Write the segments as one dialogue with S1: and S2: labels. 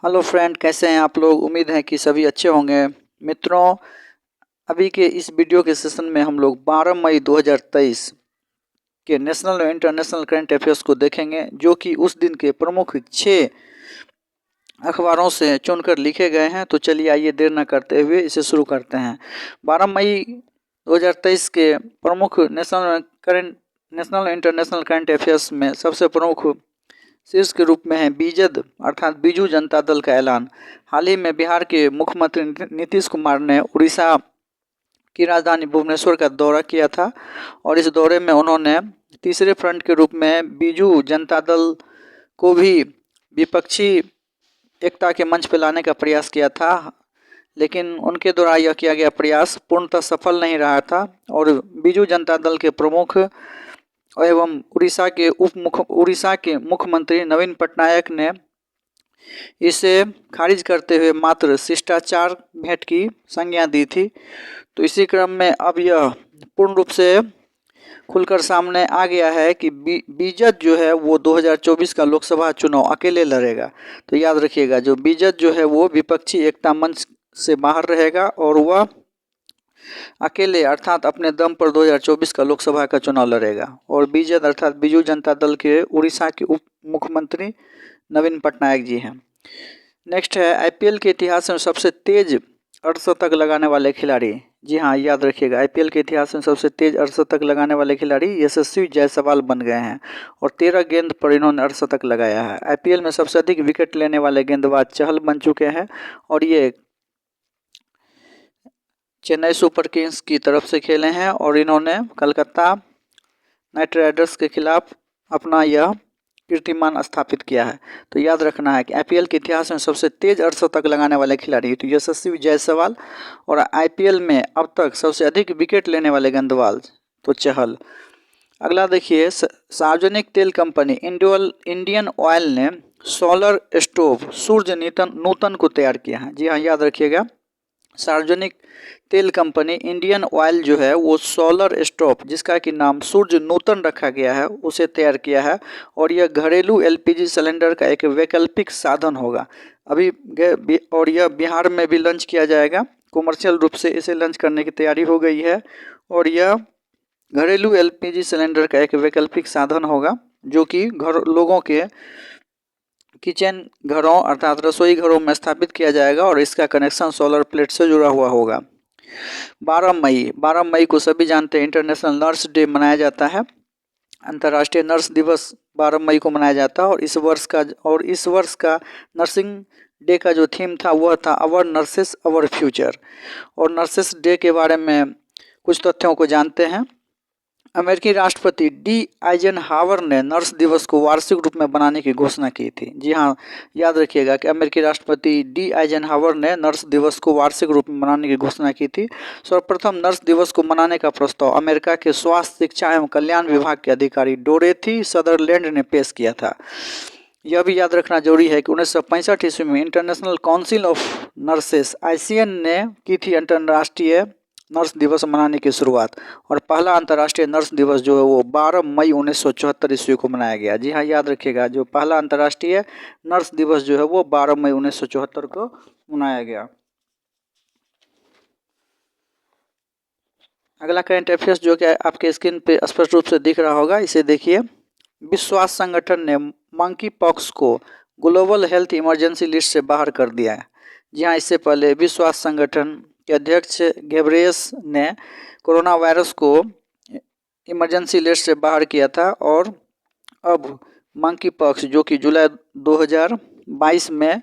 S1: Hello friend, कैसे हैं आप लोग। उम्मीद है कि सभी अच्छे होंगे। मित्रों, अभी के इस वीडियो के सेशन में हम लोग 12 मई 2023 के नेशनल और इंटरनेशनल करंट अफेयर्स को देखेंगे, जो कि उस दिन के प्रमुख 6 अखबारों से चुनकर लिखे गए हैं। तो चलिए आइए देर न करते हुए इसे शुरू करते हैं। 12 मई 2023 के प्रमुख नेशनल और इंटरनेशनल करंट अफेयर्स में सबसे प्रमुख शीर्ष के रूप में है बीजद अर्थात बीजू जनता दल का ऐलान। हाल ही में बिहार के मुख्यमंत्री नीतीश कुमार ने उड़ीसा की राजधानी भुवनेश्वर का दौरा किया था और इस दौरे में उन्होंने तीसरे फ्रंट के रूप में बीजू जनता दल को भी विपक्षी एकता के मंच पर लाने का प्रयास किया था, लेकिन उनके द्वारा यह किया गया प्रयास पूर्णतः सफल नहीं रहा था और बीजू जनता दल के प्रमुख एवं उड़ीसा के मुख्यमंत्री नवीन पटनायक ने इसे खारिज करते हुए मात्र शिष्टाचार भेंट की संज्ञा दी थी। तो इसी क्रम में अब यह पूर्ण रूप से खुलकर सामने आ गया है कि बीजद जो है वो 2024 का लोकसभा चुनाव अकेले लड़ेगा। तो याद रखिएगा, जो बीजद जो है वो विपक्षी एकता मंच से बाहर रहेगा और वह अकेले अर्थात अपने दम पर 2024 का लोकसभा का चुनाव लड़ेगा। और बीजेद अर्थात बीजू जनता दल के उड़ीसा के उप मुख्यमंत्री नवीन पटनायक जी हैं। नेक्स्ट है आईपीएल के इतिहास में सबसे तेज अर्धशतक लगाने वाले खिलाड़ी। जी हाँ, याद रखिएगा, आईपीएल के इतिहास में सबसे तेज अर्धशतक लगाने वाले खिलाड़ी यशस्वी जायसवाल बन गए हैं और 13 गेंद पर इन्होंने अर्धशतक लगाया है। आईपीएल में सबसे अधिक विकेट लेने वाले गेंदबाज चहल बन चुके हैं और ये चेन्नई सुपर किंग्स की तरफ से खेले हैं और इन्होंने कलकत्ता नाइट राइडर्स के खिलाफ अपना यह कीर्तिमान स्थापित किया है। तो याद रखना है कि आईपीएल के इतिहास में सबसे तेज अर्धशतक लगाने वाले खिलाड़ी तो यशस्वी जायसवाल और आईपीएल में अब तक सबसे अधिक विकेट लेने वाले गेंदबाज तो चहल। अगला देखिए, सार्वजनिक तेल कंपनी इंडियन ऑयल ने सोलर स्टोव सूर्य नूतन को तैयार किया है। जी हाँ, याद रखिएगा, सार्वजनिक तेल कंपनी इंडियन ऑयल जो है वो सोलर स्टोव, जिसका कि नाम सूर्य नूतन रखा गया है, उसे तैयार किया है और यह घरेलू एलपीजी सिलेंडर का एक वैकल्पिक साधन होगा। और यह बिहार में भी लॉन्च किया जाएगा। कमर्शियल रूप से इसे लॉन्च करने की तैयारी हो गई है और यह घरेलू एलपीजी सिलेंडर का एक वैकल्पिक साधन होगा, जो कि लोगों के किचन घरों अर्थात रसोई घरों में स्थापित किया जाएगा और इसका कनेक्शन सोलर प्लेट से जुड़ा हुआ होगा। 12 मई को सभी जानते हैं इंटरनेशनल नर्स डे मनाया जाता है। अंतर्राष्ट्रीय नर्स दिवस 12 मई को मनाया जाता है और इस वर्ष का नर्सिंग डे का जो थीम था वह था अवर नर्सेस अवर फ्यूचर। और नर्सेस डे के बारे में कुछ तथ्यों को जानते हैं। अमेरिकी राष्ट्रपति डी आइजनहावर ने नर्स दिवस को वार्षिक रूप में बनाने की घोषणा की थी। जी हाँ, याद रखिएगा कि अमेरिकी राष्ट्रपति डी आइजनहावर ने नर्स दिवस को वार्षिक रूप में मनाने की घोषणा की थी। सर्वप्रथम नर्स दिवस को मनाने का प्रस्ताव अमेरिका के स्वास्थ्य, शिक्षा एवं कल्याण विभाग के अधिकारी डोरेथी सदरलैंड ने पेश किया था। यह भी याद रखना जरूरी है कि 1965 ईस्वी में international council of nurses ICN ने की थी अंतर्राष्ट्रीय नर्स दिवस मनाने की शुरुआत और पहला अंतर्राष्ट्रीय नर्स दिवस जो है वो 12 मई 1974 ईस्वी को मनाया गया। जी हाँ, याद रखिएगा, जो पहला अंतर्राष्ट्रीय नर्स दिवस जो है वो 12 मई 1974 को मनाया गया। अगला करंट अफेयर्स जो कि आपके स्क्रीन पे स्पष्ट रूप से दिख रहा होगा, इसे देखिए। विश्व स्वास्थ्य संगठन ने मंकी पॉक्स को ग्लोबल हेल्थ इमरजेंसी लिस्ट से बाहर कर दिया है। जी हाँ, इससे पहले विश्व स्वास्थ्य संगठन के अध्यक्ष गेब्रेयस ने कोरोना वायरस को इमरजेंसी लिस्ट से बाहर किया था और अब मंकी पॉक्स जो कि जुलाई 2022 में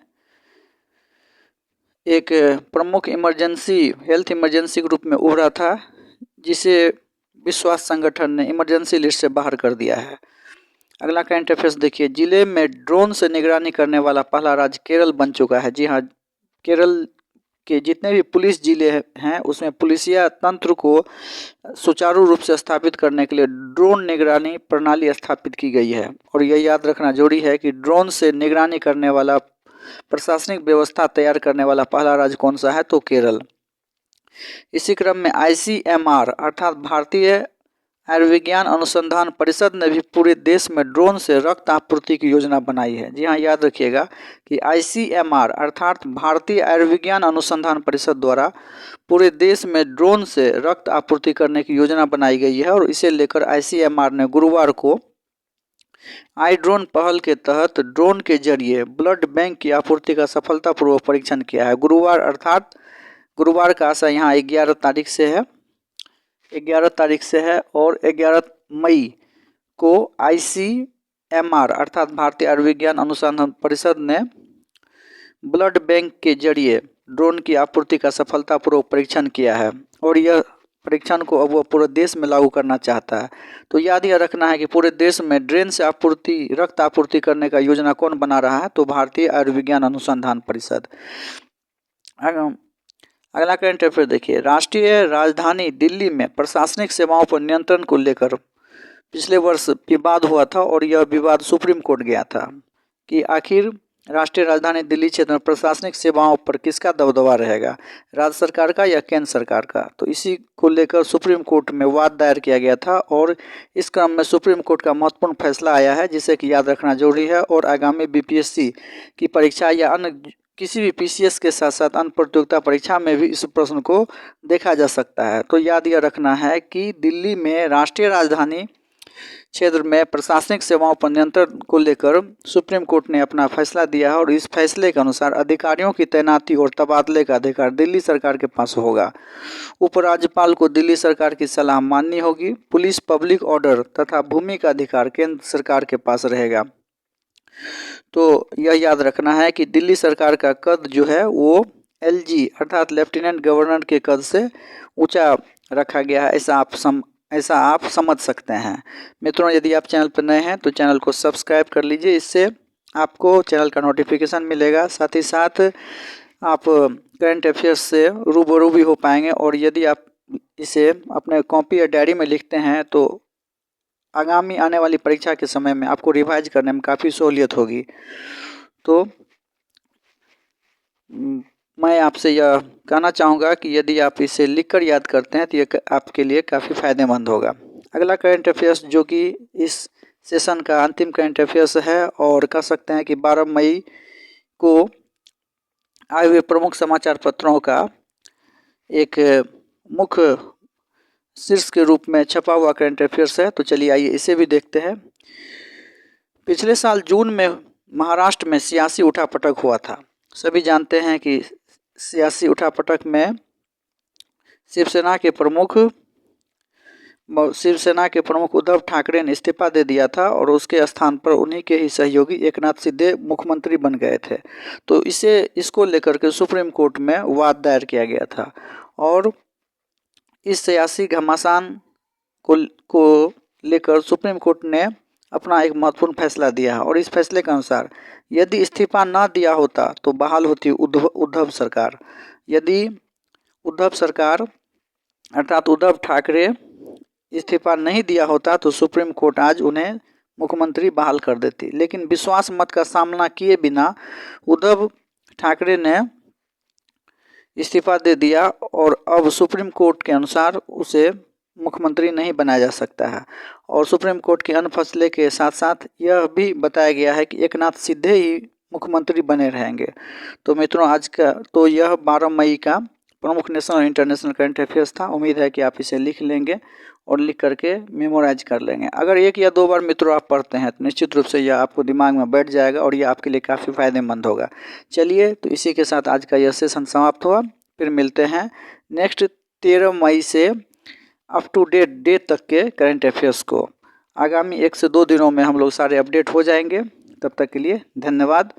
S1: एक प्रमुख हेल्थ इमरजेंसी के रूप में उभरा था, जिसे विश्व स्वास्थ्य संगठन ने इमरजेंसी लिस्ट से बाहर कर दिया है। अगला करंट अफेयर्स देखिए, जिले में ड्रोन से निगरानी करने वाला पहला राज्य केरल बन चुका है। जी हाँ, केरल के जितने भी पुलिस जिले हैं उसमें पुलिसिया तंत्र को सुचारू रूप से स्थापित करने के लिए ड्रोन निगरानी प्रणाली स्थापित की गई है। और यह याद रखना जरूरी है कि ड्रोन से निगरानी करने वाला प्रशासनिक व्यवस्था तैयार करने वाला पहला राज्य कौन सा है, तो केरल। इसी क्रम में ICMR अर्थात भारतीय आयुर्विज्ञान अनुसंधान परिषद ने भी पूरे देश में ड्रोन से रक्त आपूर्ति की योजना बनाई है। जी हाँ, याद रखिएगा कि ICMR अर्थात भारतीय आयुर्विज्ञान अनुसंधान परिषद द्वारा पूरे देश में ड्रोन से रक्त आपूर्ति करने की योजना बनाई गई है और इसे लेकर ICMR ने गुरुवार को आई ड्रोन पहल के तहत ड्रोन के जरिए ब्लड बैंक की आपूर्ति का सफलतापूर्वक परीक्षण किया है। गुरुवार अर्थात गुरुवार का आशा यहाँ 11 तारीख से है, 11 तारीख से है और 11 मई को ICMR अर्थात भारतीय आयुर्विज्ञान अनुसंधान परिषद ने ब्लड बैंक के जरिए ड्रोन की आपूर्ति का सफलतापूर्वक परीक्षण किया है और यह परीक्षण को अब वह पूरे देश में लागू करना चाहता है। तो याद यह रखना है कि पूरे देश में ड्रोन से रक्त आपूर्ति करने का योजना कौन बना रहा है, तो भारतीय आयुर्विज्ञान अनुसंधान परिषद। अगला करंट अफेयर देखिए, राष्ट्रीय राजधानी दिल्ली में प्रशासनिक सेवाओं पर नियंत्रण को लेकर पिछले वर्ष विवाद हुआ था और यह विवाद सुप्रीम कोर्ट गया था कि आखिर राष्ट्रीय राजधानी दिल्ली क्षेत्र में प्रशासनिक सेवाओं पर किसका दबदबा रहेगा, राज्य सरकार का या केंद्र सरकार का। तो इसी को लेकर सुप्रीम कोर्ट में वाद दायर किया गया था और इस क्रम में सुप्रीम कोर्ट का महत्वपूर्ण फैसला आया है जिसे कि याद रखना जरूरी है और आगामी BPSC की परीक्षा या अन्य किसी भी PCS के साथ साथ अन्य प्रतियोगिता परीक्षा में भी इस प्रश्न को देखा जा सकता है। तो याद यह रखना है कि दिल्ली में राष्ट्रीय राजधानी क्षेत्र में प्रशासनिक सेवाओं पर नियंत्रण को लेकर सुप्रीम कोर्ट ने अपना फैसला दिया है और इस फैसले के अनुसार अधिकारियों की तैनाती और तबादले का अधिकार दिल्ली सरकार के पास होगा। उपराज्यपाल को दिल्ली सरकार की सलाह माननी होगी। पुलिस, पब्लिक ऑर्डर तथा भूमि का अधिकार केंद्र सरकार के पास रहेगा। तो यह याद रखना है कि दिल्ली सरकार का कद जो है वो LG अर्थात लेफ्टिनेंट गवर्नर के कद से ऊंचा रखा गया है, ऐसा आप समझ सकते हैं। मित्रों, यदि आप चैनल पर नए हैं तो चैनल को सब्सक्राइब कर लीजिए, इससे आपको चैनल का नोटिफिकेशन मिलेगा। साथ ही साथ आप करंट अफेयर्स से रूबरू भी हो पाएंगे और यदि आप इसे अपने कॉपी या डायरी में लिखते हैं तो आगामी आने वाली परीक्षा के समय में आपको रिवाइज करने में काफ़ी सहूलियत होगी। तो मैं आपसे यह कहना चाहूँगा कि यदि आप इसे लिखकर याद करते हैं तो यह आपके लिए काफ़ी फायदेमंद होगा। अगला करंट अफेयर्स जो कि इस सेशन का अंतिम करंट अफेयर्स है और कह सकते हैं कि 12 मई को आए हुए प्रमुख समाचार पत्रों का एक मुख्य शीर्ष के रूप में छपा हुआ करंट अफेयर्स है। तो चलिए आइए इसे भी देखते हैं। पिछले साल जून में महाराष्ट्र में सियासी उठापटक हुआ था। सभी जानते हैं कि सियासी उठापटक में शिवसेना के प्रमुख उद्धव ठाकरे ने इस्तीफा दे दिया था और उसके स्थान पर उन्हीं के ही सहयोगी एकनाथ शिंदे मुख्यमंत्री बन गए थे। तो इसको लेकर के सुप्रीम कोर्ट में वाद दायर किया गया था और इस सियासी घमासान को लेकर सुप्रीम कोर्ट ने अपना एक महत्वपूर्ण फैसला दिया है और इस फैसले के अनुसार यदि इस्तीफा न दिया होता तो बहाल होती उद्धव सरकार। यदि उद्धव सरकार अर्थात उद्धव ठाकरे इस्तीफा नहीं दिया होता तो सुप्रीम कोर्ट आज उन्हें मुख्यमंत्री बहाल कर देती, लेकिन विश्वास मत का सामना किए बिना उद्धव ठाकरे ने इस्तीफा दे दिया और अब सुप्रीम कोर्ट के अनुसार उसे मुख्यमंत्री नहीं बनाया जा सकता है। और सुप्रीम कोर्ट के अन्य फैसले के साथ साथ यह भी बताया गया है कि एकनाथ शिंदे ही मुख्यमंत्री बने रहेंगे। तो मित्रों, आज का तो यह 12 मई का प्रमुख नेशनल और इंटरनेशनल करंट अफेयर्स था। उम्मीद है कि आप इसे लिख लेंगे और लिख करके मेमोराइज कर लेंगे। अगर एक या दो बार मित्रों आप पढ़ते हैं तो निश्चित रूप से यह आपको दिमाग में बैठ जाएगा और यह आपके लिए काफ़ी फायदेमंद होगा। चलिए, तो इसी के साथ आज का यह सेशन समाप्त हुआ। फिर मिलते हैं नेक्स्ट 13 मई से अप टू डेट तक के करंट अफेयर्स को। आगामी 1 से 2 दिनों में हम लोग सारे अपडेट हो जाएंगे। तब तक के लिए धन्यवाद।